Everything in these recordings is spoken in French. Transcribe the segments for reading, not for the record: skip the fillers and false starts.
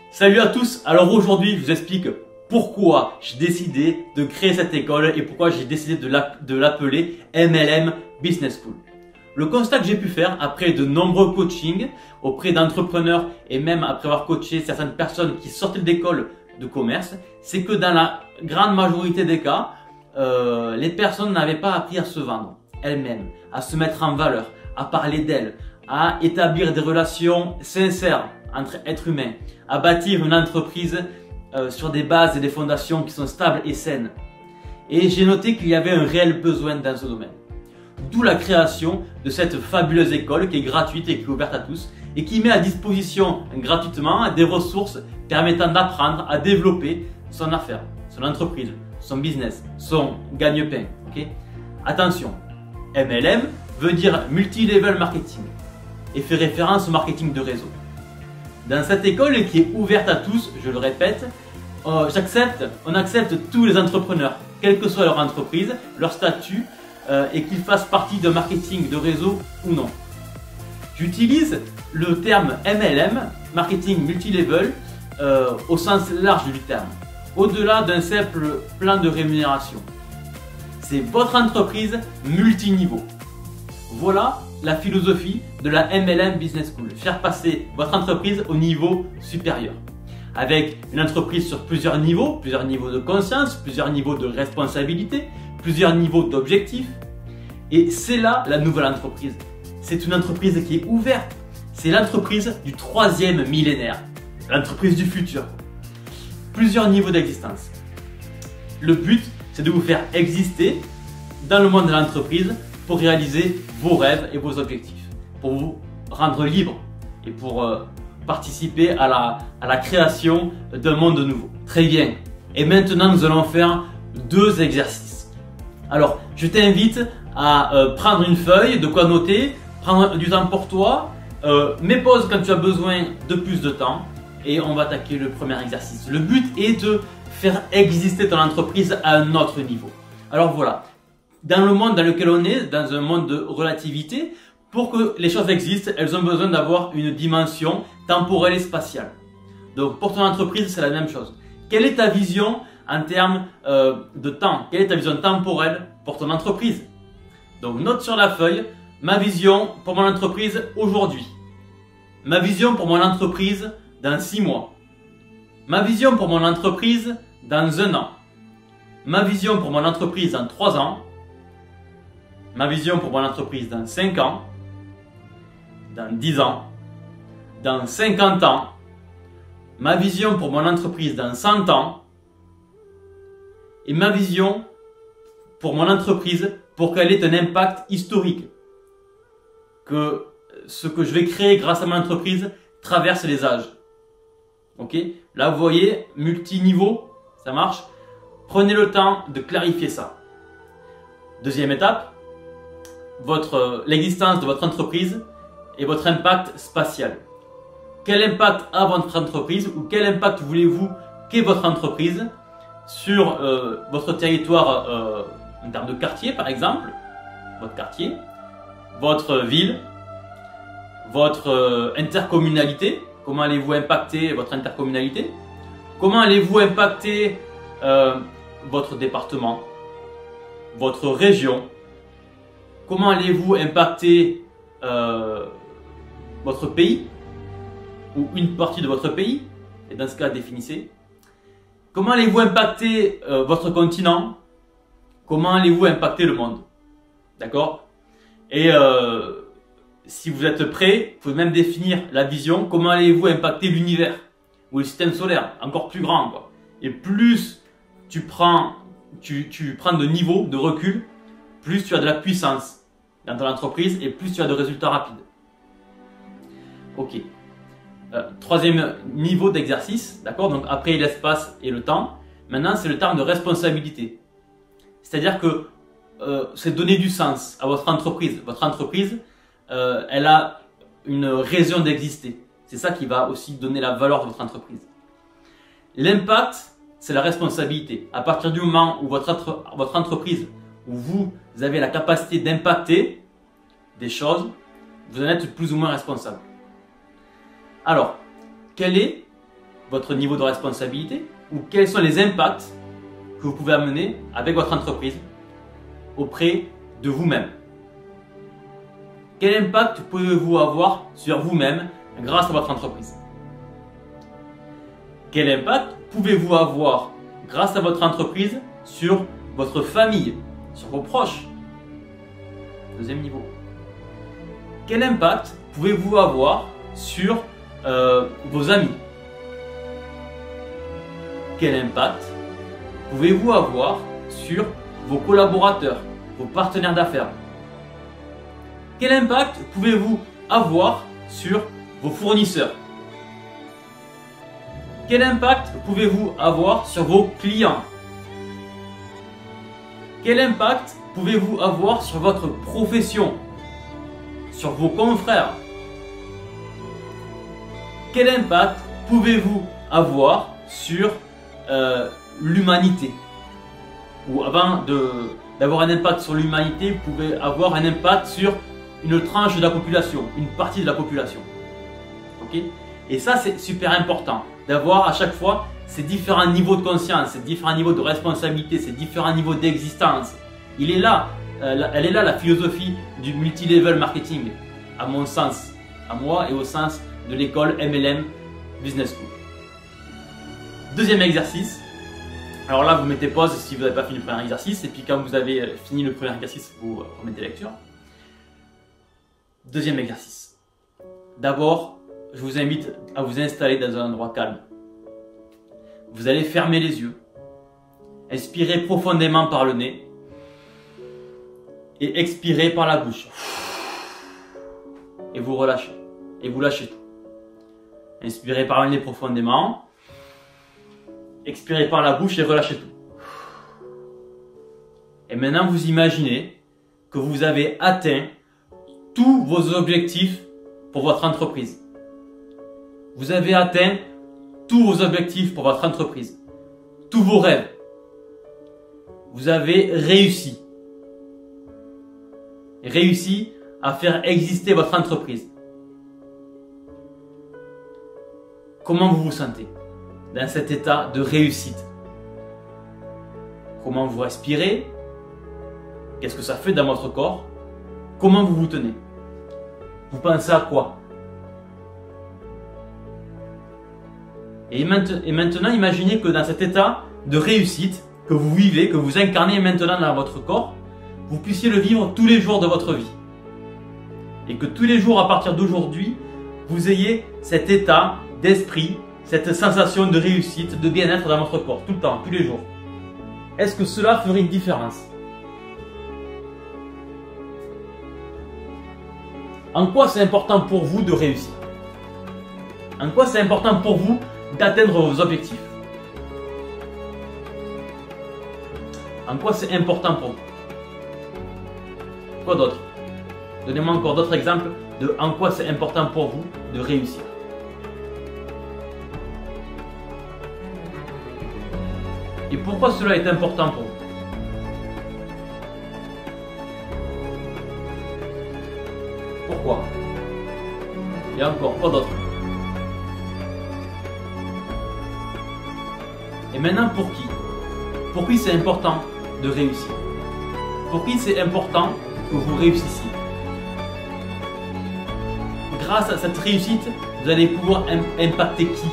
Salut à tous, alors aujourd'hui je vous explique pourquoi j'ai décidé de créer cette école et pourquoi j'ai décidé de l'appeler MLM Business School. Le constat que j'ai pu faire après de nombreux coachings auprès d'entrepreneurs et même après avoir coaché certaines personnes qui sortaient d'école de commerce, c'est que dans la grande majorité des cas, les personnes n'avaient pas appris à se vendre elles-mêmes, à se mettre en valeur, à parler d'elles, à établir des relations sincères entre êtres humains, à bâtir une entreprise sur des bases et des fondations qui sont stables et saines. Et j'ai noté qu'il y avait un réel besoin dans ce domaine. D'où la création de cette fabuleuse école qui est gratuite et qui est ouverte à tous et qui met à disposition gratuitement des ressources permettant d'apprendre à développer son affaire, son entreprise, son business, son gagne-pain. Okay? Attention, MLM veut dire Multi-Level Marketing et fait référence au marketing de réseau. Dans cette école qui est ouverte à tous, je le répète, on accepte tous les entrepreneurs, quelle que soit leur entreprise, leur statut et qu'ils fassent partie de marketing de réseau ou non. J'utilise le terme MLM, Marketing Multi-Level, au sens large du terme, au-delà d'un simple plan de rémunération. C'est votre entreprise multiniveau. Voilà la philosophie de la MLM Business School, faire passer votre entreprise au niveau supérieur. Avec une entreprise sur plusieurs niveaux de conscience, plusieurs niveaux de responsabilité, plusieurs niveaux d'objectifs. Et c'est là la nouvelle entreprise. C'est une entreprise qui est ouverte. C'est l'entreprise du 3e millénaire, l'entreprise du futur. Plusieurs niveaux d'existence. Le but, c'est de vous faire exister dans le monde de l'entreprise pour réaliser vos rêves et vos objectifs, pour vous rendre libre et pour participer à la création d'un monde nouveau. Très bien. Et maintenant, nous allons faire 2 exercices. Alors, je t'invite à prendre une feuille, de quoi noter, prendre du temps pour toi, mets pause quand tu as besoin de plus de temps et on va attaquer le premier exercice. Le but est de faire exister ton entreprise à un autre niveau. Alors voilà. Dans le monde dans lequel on est, dans un monde de relativité, pour que les choses existent, elles ont besoin d'avoir une dimension temporelle et spatiale. Donc pour ton entreprise, c'est la même chose. Quelle est ta vision en termes de temps? Quelle est ta vision temporelle pour ton entreprise? Donc note sur la feuille ma vision pour mon entreprise aujourd'hui. Ma vision pour mon entreprise dans 6 mois. Ma vision pour mon entreprise dans 1 an. Ma vision pour mon entreprise dans 3 ans. Ma vision pour mon entreprise dans 5 ans, dans 10 ans, dans 50 ans, ma vision pour mon entreprise dans 100 ans et ma vision pour mon entreprise pour qu'elle ait un impact historique. Que ce que je vais créer grâce à mon entreprise traverse les âges. Ok? Là, vous voyez, multiniveau, ça marche. Prenez le temps de clarifier ça. Deuxième étape. L'existence de votre entreprise et votre impact spatial. Quel impact a votre entreprise ou quel impact voulez-vous qu'ait votre entreprise sur votre territoire en termes de quartier par exemple, votre quartier, votre ville, votre intercommunalité. Comment allez-vous impacter votre intercommunalité? Comment allez-vous impacter votre département, votre région? Comment allez-vous impacter votre pays ou une partie de votre pays? Et dans ce cas, définissez. Comment allez-vous impacter votre continent? Comment allez-vous impacter le monde? D'accord? Et si vous êtes prêt, vous pouvez même définir la vision. Comment allez-vous impacter l'univers ou le système solaire? Encore plus grand, quoi. Et plus tu prends de niveau, de recul, plus tu as de la puissance dans ton entreprise et plus tu as de résultats rapides. Ok. Troisième niveau d'exercice, d'accord? Donc après l'espace et le temps, maintenant c'est le terme de responsabilité. C'est-à-dire que c'est donner du sens à votre entreprise. Votre entreprise, elle a une raison d'exister. C'est ça qui va aussi donner la valeur de votre entreprise. L'impact, c'est la responsabilité. À partir du moment où votre entreprise, où vous avez la capacité d'impacter des choses, vous en êtes plus ou moins responsable. Alors, quelle est votre niveau de responsabilité ou quels sont les impacts que vous pouvez amener avec votre entreprise auprès de vous-même. Quel impact pouvez-vous avoir sur vous-même grâce à votre entreprise? Quel impact pouvez-vous avoir grâce à votre entreprise sur votre famille, sur vos proches? Deuxième niveau. Quel impact pouvez-vous avoir sur vos amis? Quel impact pouvez-vous avoir sur vos collaborateurs, vos partenaires d'affaires? Quel impact pouvez-vous avoir sur vos fournisseurs? Quel impact pouvez-vous avoir sur vos clients? Quel impact pouvez-vous avoir sur votre profession, sur vos confrères? Quel impact pouvez-vous avoir sur l'humanité? Ou avant d'avoir un impact sur l'humanité, vous pouvez avoir un impact sur une tranche de la population, une partie de la population. Ok? Et ça, c'est super important d'avoir à chaque fois ces différents niveaux de conscience, ces différents niveaux de responsabilité, ces différents niveaux d'existence. Elle est là la philosophie du multi-level marketing, à mon sens, à moi et au sens de l'école MLM Business School. Deuxième exercice. Alors là, vous mettez pause si vous n'avez pas fini le premier exercice, et puis quand vous avez fini le premier exercice, vous remettez lecture. Deuxième exercice. D'abord, je vous invite à vous installer dans un endroit calme. Vous allez fermer les yeux, inspirez profondément par le nez et expirez par la bouche. Et vous relâchez. Et vous lâchez tout. Inspirez par le nez profondément. Expirez par la bouche et relâchez tout. Et maintenant, vous imaginez que vous avez atteint tous vos objectifs pour votre entreprise. Vous avez atteint tous vos objectifs pour votre entreprise. Tous vos rêves. Vous avez réussi. Réussi à faire exister votre entreprise. Comment vous vous sentez dans cet état de réussite? Comment vous respirez? Qu'est-ce que ça fait dans votre corps? Comment vous vous tenez? Vous pensez à quoi? Et maintenant, imaginez que dans cet état de réussite que vous vivez, que vous incarnez maintenant dans votre corps, vous puissiez le vivre tous les jours de votre vie. Et que tous les jours à partir d'aujourd'hui, vous ayez cet état d'esprit, cette sensation de réussite, de bien-être dans votre corps, tout le temps, tous les jours. Est-ce que cela ferait une différence? En quoi c'est important pour vous de réussir? En quoi c'est important pour vous d'atteindre vos objectifs? En quoi c'est important pour vous? Quoi d'autre? Donnez-moi encore d'autres exemples de en quoi c'est important pour vous de réussir. Et pourquoi cela est important pour vous? Pourquoi? Et encore, quoi d'autre? Et maintenant, pour qui? Pour qui c'est important de réussir? Pour qui c'est important que vous réussissiez? Grâce à cette réussite, vous allez pouvoir impacter qui?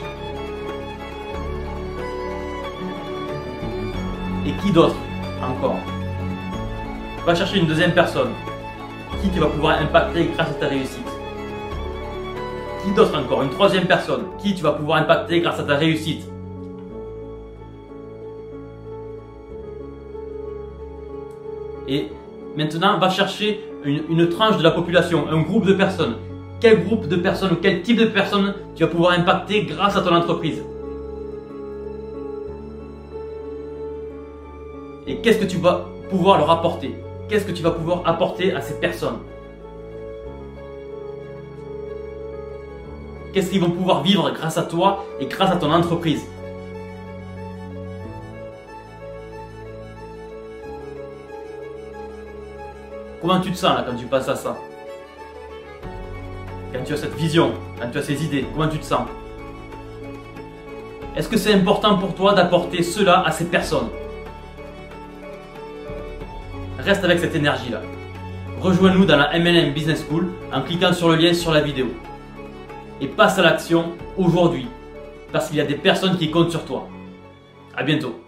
Et qui d'autre encore? Va chercher une deuxième personne. Qui tu vas pouvoir impacter grâce à ta réussite? Qui d'autre encore? Une troisième personne. Qui tu vas pouvoir impacter grâce à ta réussite? Et maintenant, va chercher une tranche de la population, un groupe de personnes. Quel groupe de personnes ou quel type de personnes tu vas pouvoir impacter grâce à ton entreprise? Et qu'est-ce que tu vas pouvoir leur apporter? Qu'est-ce que tu vas pouvoir apporter à ces personnes? Qu'est-ce qu'ils vont pouvoir vivre grâce à toi et grâce à ton entreprise? Comment tu te sens là quand tu passes à ça? Quand tu as cette vision, quand tu as ces idées, comment tu te sens? Est-ce que c'est important pour toi d'apporter cela à ces personnes? Reste avec cette énergie-là. Rejoins-nous dans la MLM Business School en cliquant sur le lien sur la vidéo. Et passe à l'action aujourd'hui, parce qu'il y a des personnes qui comptent sur toi. À bientôt.